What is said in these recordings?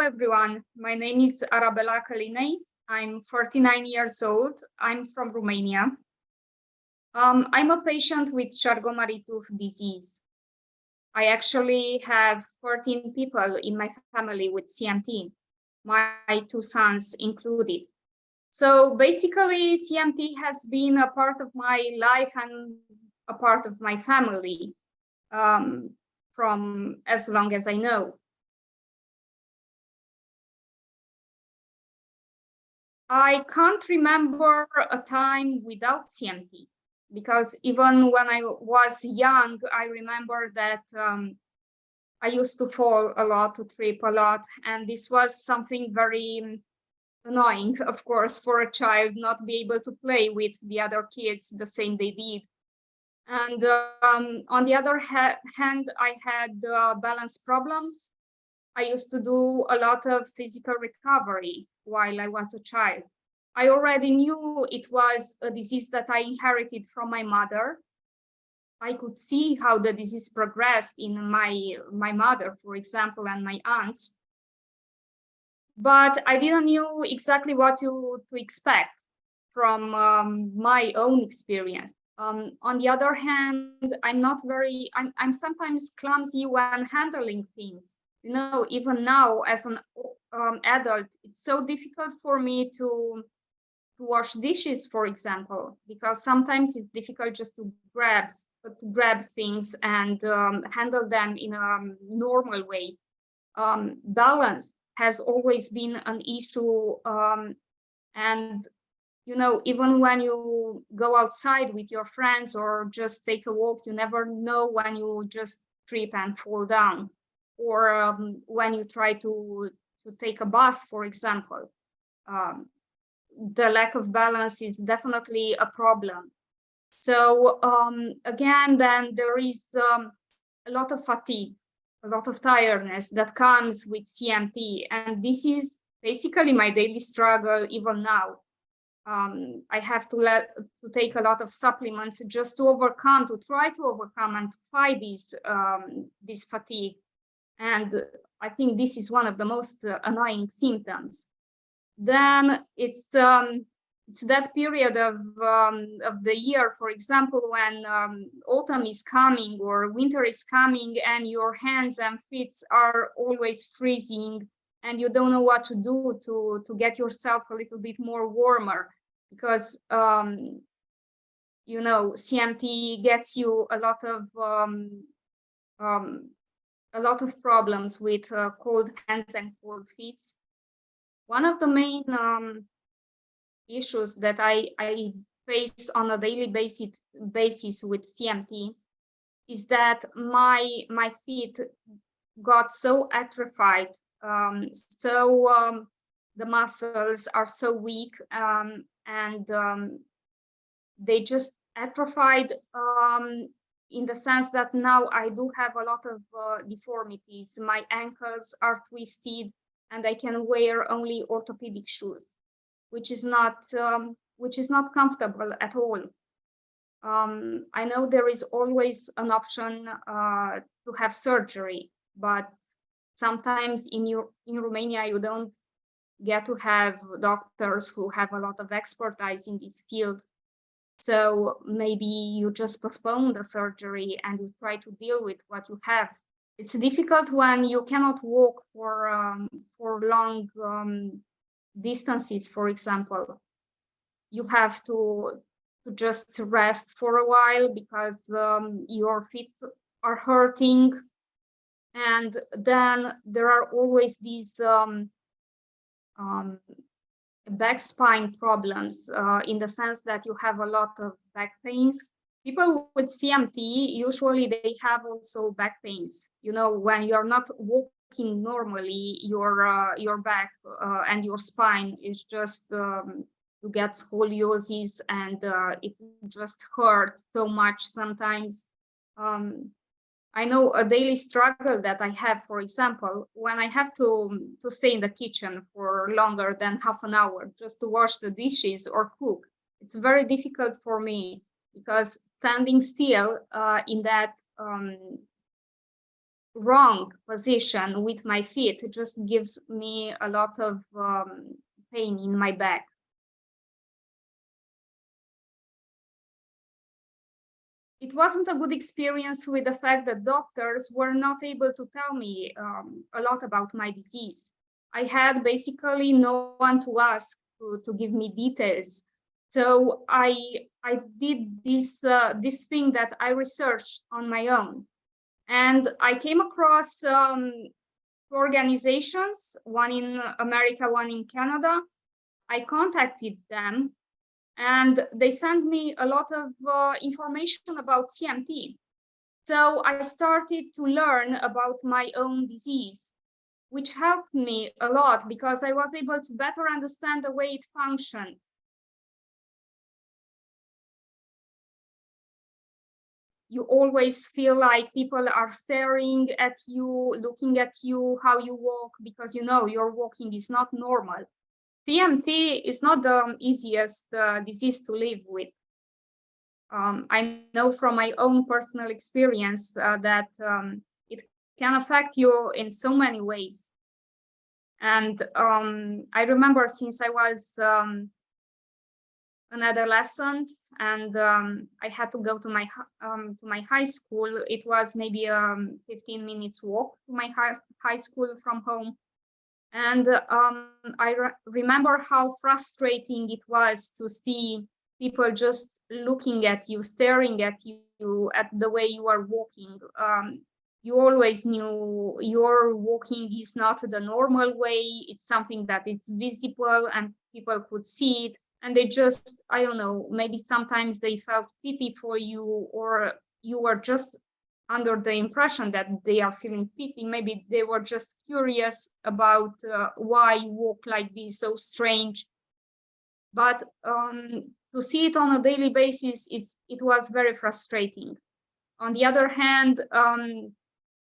everyone. My name is Arabela Acalinei. I'm 49 years old. I'm from Romania. I'm a patient with Charcot-Marie-Tooth disease. I actually have 14 people in my family with CMT, my two sons included. So basically, CMT has been a part of my life and a part of my family from as long as I know. I can't remember a time without CMT, because even when I was young, I remember that I used to fall a lot, to trip a lot, and this was something very annoying, of course, for a child not be able to play with the other kids the same they did. And on the other hand, I had balance problems. I used to do a lot of physical recovery while I was a child. I already knew it was a disease that I inherited from my mother. I could see how the disease progressed in my mother, for example, and my aunts. But I didn't know exactly what to expect from my own experience. On the other hand, I'm sometimes clumsy when handling things. You know, even now as an adult, it's so difficult for me to wash dishes, for example, because sometimes it's difficult just to grab things and handle them in a normal way. Balance has always been an issue, and you know, even when you go outside with your friends or just take a walk, you never know when you just trip and fall down, or when you try to take a bus, for example. The lack of balance is definitely a problem. So again, then there is a lot of fatigue, a lot of tiredness that comes with CMT, and this is basically my daily struggle even now. I have to take a lot of supplements just to try to overcome and to fight this fatigue. And I think this is one of the most annoying symptoms. Then it's that period of the year, for example, when autumn is coming or winter is coming, and your hands and feet are always freezing, and you don't know what to do to get yourself a little bit more warmer, because you know, CMT gets you a lot of problems with cold hands and cold feet. One of the main issues that I face on a daily basis with CMT is that my feet got so atrophied, the muscles are so weak, and they just atrophied in the sense that now I do have a lot of deformities. My ankles are twisted, and I can wear only orthopedic shoes, which is not comfortable at all. I know there is always an option to have surgery, but sometimes in Romania you don't get to have doctors who have a lot of expertise in this field. So maybe you just postpone the surgery and you try to deal with what you have. It's difficult when you cannot walk for long distances, for example. You have to just rest for a while because your feet are hurting. And then there are always these back spine problems, in the sense that you have a lot of back pains. People with CMT, usually they have also back pains. You know, when you're not walking normally, your back and your spine is just, you get scoliosis, and it just hurts so much sometimes. I know a daily struggle that I have, for example, when I have to stay in the kitchen for longer than half an hour just to wash the dishes or cook. It's very difficult for me because standing still in that wrong position with my feet just gives me a lot of pain in my back. It wasn't a good experience with the fact that doctors were not able to tell me a lot about my disease. I had basically no one to ask to give me details. So I did this thing that I researched on my own. And I came across two organizations, one in America, one in Canada. I contacted them and they sent me a lot of information about CMT. So I started to learn about my own disease, which helped me a lot because I was able to better understand the way it functioned. You always feel like people are staring at you, looking at you, how you walk, because you know your walking is not normal. CMT is not the easiest disease to live with. I know from my own personal experience that it can affect you in so many ways. And I remember since I was an adolescent and I had to go to my high school. It was maybe a 15 minutes walk to my high school from home. And I remember how frustrating it was to see people just looking at you, staring at you, at the way you are walking. You always knew your walking is not the normal way. It's something that is visible and people could see it. And they just, I don't know, maybe sometimes they felt pity for you, or you were just under the impression that they are feeling pity. Maybe they were just curious about why you walk like this, so strange. But to see it on a daily basis, it was very frustrating. On the other hand,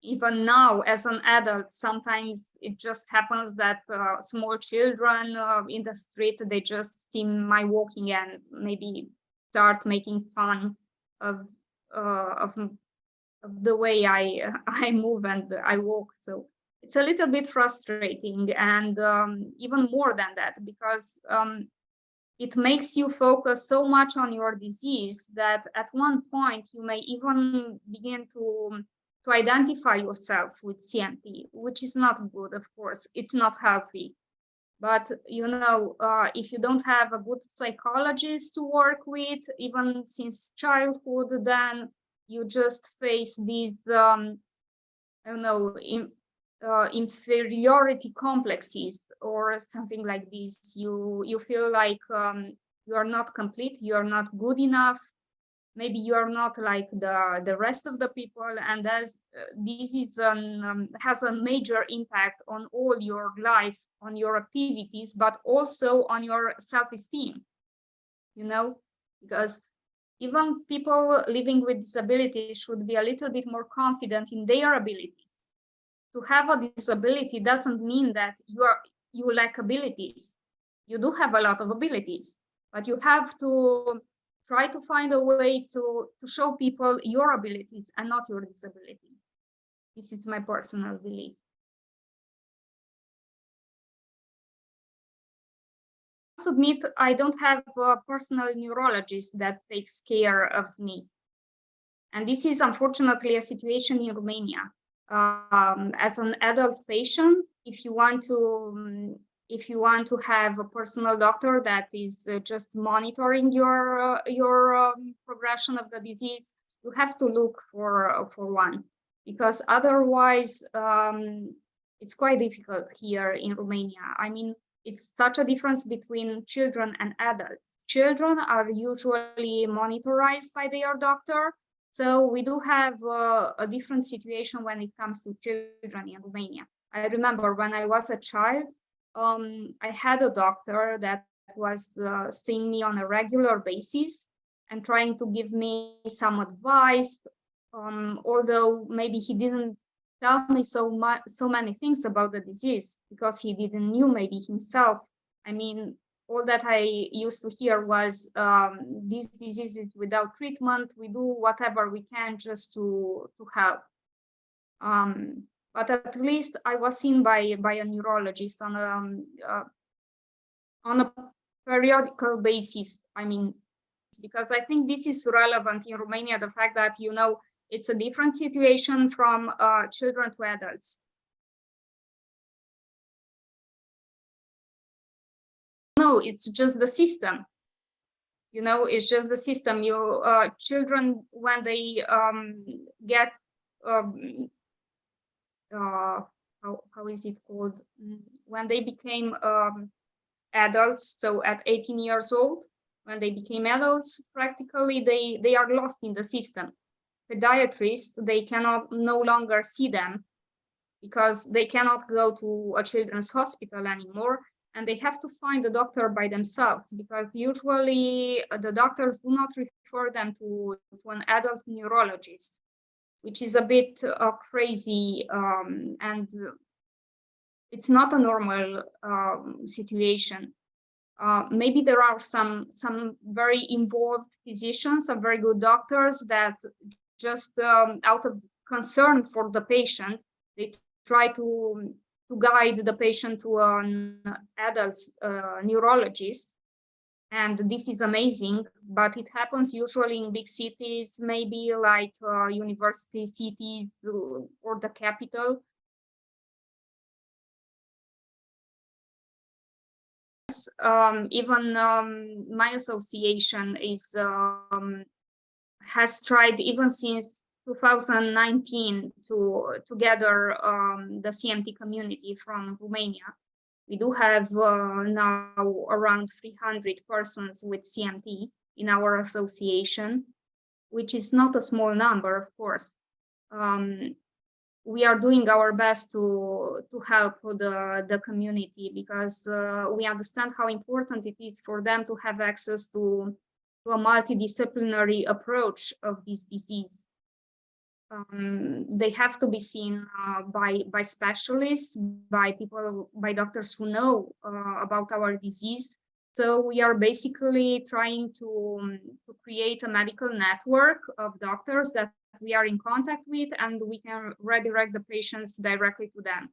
even now as an adult, sometimes it just happens that small children in the street, they just see my walking and maybe start making fun of the way I move and I walk. So it's a little bit frustrating, and even more than that, because it makes you focus so much on your disease that at one point you may even begin to identify yourself with CMT, which is not good, of course. It's not healthy. But you know, if you don't have a good psychologist to work with, even since childhood, then you just face these, I don't know, inferiority complexes or something like this. You feel like you are not complete, you are not good enough. Maybe you are not like the rest of the people, and as this is has a major impact on all your life, on your activities, but also on your self-esteem. You know, because even people living with disabilities should be a little bit more confident in their abilities. To have a disability doesn't mean that you lack abilities. You do have a lot of abilities, but you have to try to find a way to show people your abilities and not your disability. This is my personal belief. I must admit, I don't have a personal neurologist that takes care of me. And this is unfortunately a situation in Romania. As an adult patient, if you want to have a personal doctor that is just monitoring your progression of the disease, you have to look for one, because otherwise it's quite difficult here in Romania. I mean, it's such a difference between children and adults. Children are usually monitored by their doctor. So we do have a different situation when it comes to children in Romania. I remember when I was a child, I had a doctor that was seeing me on a regular basis and trying to give me some advice, although maybe he didn't tell me so many things about the disease because he didn't knew maybe himself. I mean, all that I used to hear was this disease is without treatment. We do whatever we can just to help. But at least I was seen by a neurologist on a periodical basis. I mean, because I think this is relevant in Romania, the fact that, you know, it's a different situation from children to adults. No, it's just the system. You know, it's just the system. You children, when they get how is it called, when they became adults, so at 18 years old, when they became adults, practically they are lost in the system. Pediatrists, they cannot no longer see them because they cannot go to a children's hospital anymore, and they have to find a doctor by themselves, because usually the doctors do not refer them to an adult neurologist, which is a bit crazy, and it's not a normal situation. Maybe there are some very involved physicians, some very good doctors that just out of concern for the patient, they try to guide the patient to an adult neurologist. And this is amazing, but it happens usually in big cities, maybe like university cities or the capital. Even my association has tried even since 2019 to gather the CMT community from Romania. We do have now around 300 persons with CMT in our association, which is not a small number, of course. We are doing our best to help the community, because we understand how important it is for them to have access to a multidisciplinary approach of this disease. They have to be seen by specialists, by people, by doctors who know about our disease. So we are basically trying to create a medical network of doctors that we are in contact with, and we can redirect the patients directly to them.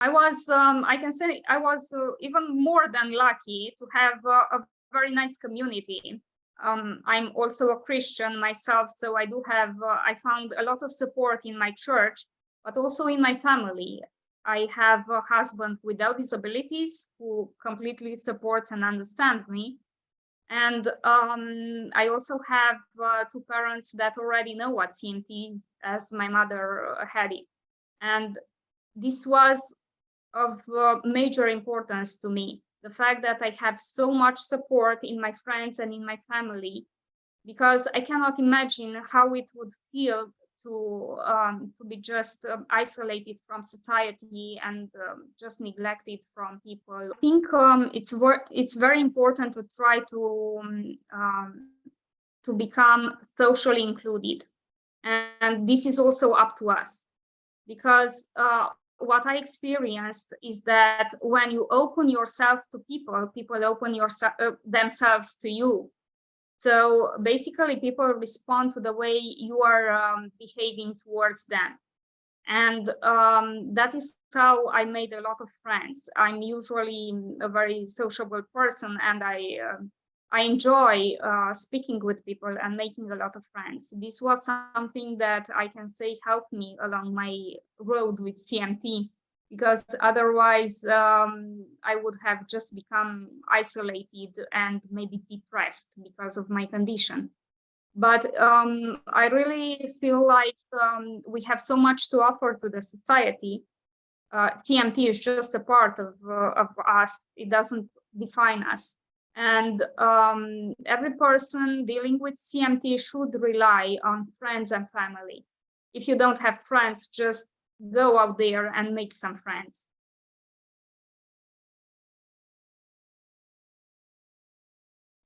I can say I was even more than lucky to have a very nice community. I'm also a Christian myself, so I do have, I found a lot of support in my church, but also in my family. I have a husband without disabilities who completely supports and understands me. And I also have two parents that already know what CMT is, as my mother had it. And this was of major importance to me, the fact that I have so much support in my friends and in my family, because I cannot imagine how it would feel to be just isolated from society and just neglected from people. I think it's very important to try to become socially included, and this is also up to us, because what I experienced is that when you open yourself to people, people open themselves to you. So basically, people respond to the way you are behaving towards them. And that is how I made a lot of friends. I'm usually a very sociable person, and I enjoy speaking with people and making a lot of friends. This was something that I can say helped me along my road with CMT, because otherwise I would have just become isolated and maybe depressed because of my condition. But I really feel like we have so much to offer to the society. CMT is just a part of us. It doesn't define us. And every person dealing with CMT should rely on friends and family. If you don't have friends, just go out there and make some friends.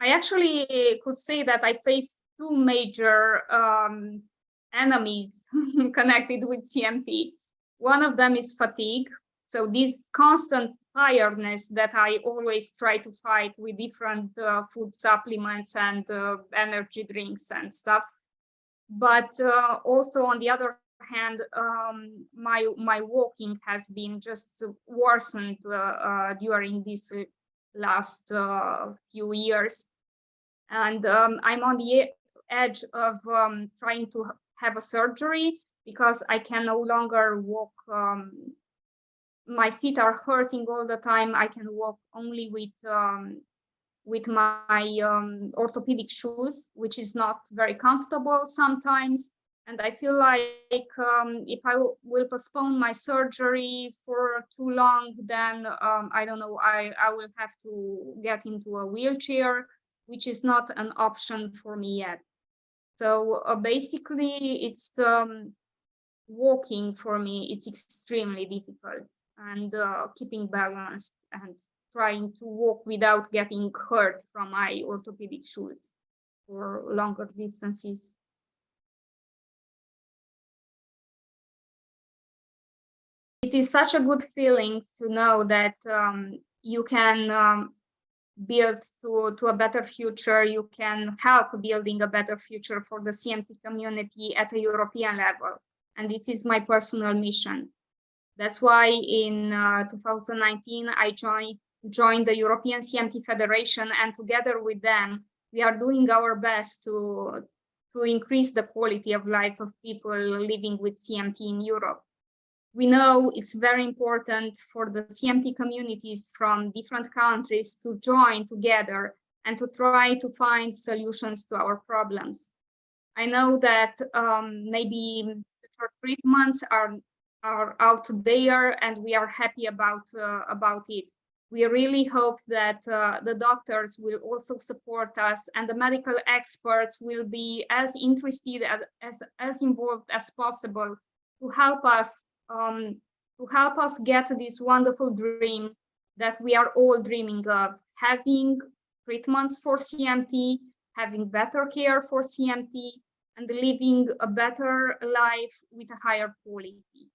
I actually could say that I faced two major enemies connected with CMT. One of them is fatigue. So this constant tiredness that I always try to fight with different food supplements and energy drinks and stuff. But also on the other hand, my walking has been just worsened during these last few years. And I'm on the edge of trying to have a surgery because I can no longer walk. My feet are hurting all the time. I can walk only with my orthopedic shoes, which is not very comfortable sometimes. And I feel like if I will postpone my surgery for too long, then I don't know, I will have to get into a wheelchair, which is not an option for me yet. So basically, it's walking for me, it's extremely difficult, and keeping balance and trying to walk without getting hurt from my orthopedic shoes for longer distances. It is such a good feeling to know that you can build to a better future. You can help building a better future for the CMT community at a European level. And this is my personal mission. That's why in 2019, I joined the European CMT Federation, and together with them, we are doing our best to increase the quality of life of people living with CMT in Europe. We know it's very important for the CMT communities from different countries to join together and to try to find solutions to our problems. I know that maybe treatments are out there, and we are happy about it. We really hope that the doctors will also support us, and the medical experts will be as interested as involved as possible to help us get this wonderful dream that we are all dreaming of, having treatments for CMT, having better care for CMT, and living a better life with a higher quality.